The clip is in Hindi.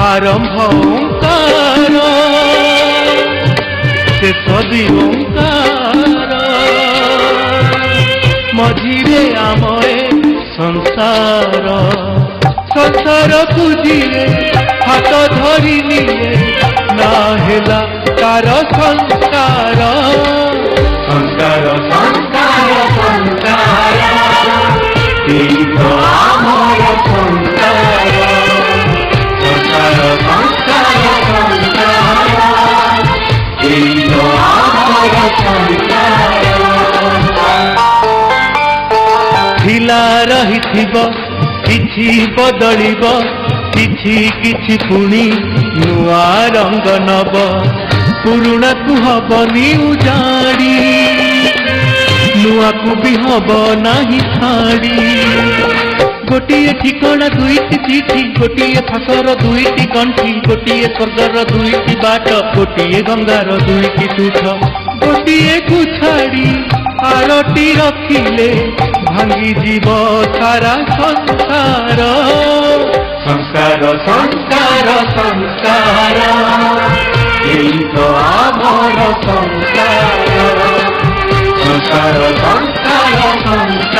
आरंभ ओंकार शेष भी ओंकार मझिरे आमए संसार संसार पूजिए हाथ धरी निये ना हेला तार संस्कार संस्कार संस्कार संस्कार एई तो आमर संस्कार संस्कार संस्कार संस्कार एई तो आमर संस्कार थिला रहिथिब किछि बदलिब किछि किछि पुणी नुआ रंग नब पुरुणा को हबनी उजाड़ी नुआ को भी हब नाही छाड़ी गोटिए ठिकाना दुईटी चिठी गोटिए फासर दुईटी कंठी गोटिए स्वर्गर दुईटी बाट गोटिए गंगार दुईटी तुठ गोटिए को छाड़ी आरती रखिले भांगी जीव सारा संसार संस्कार संस्कार संस्कार एई तो आमर संस्कार संस्कार संस्कार संस्कार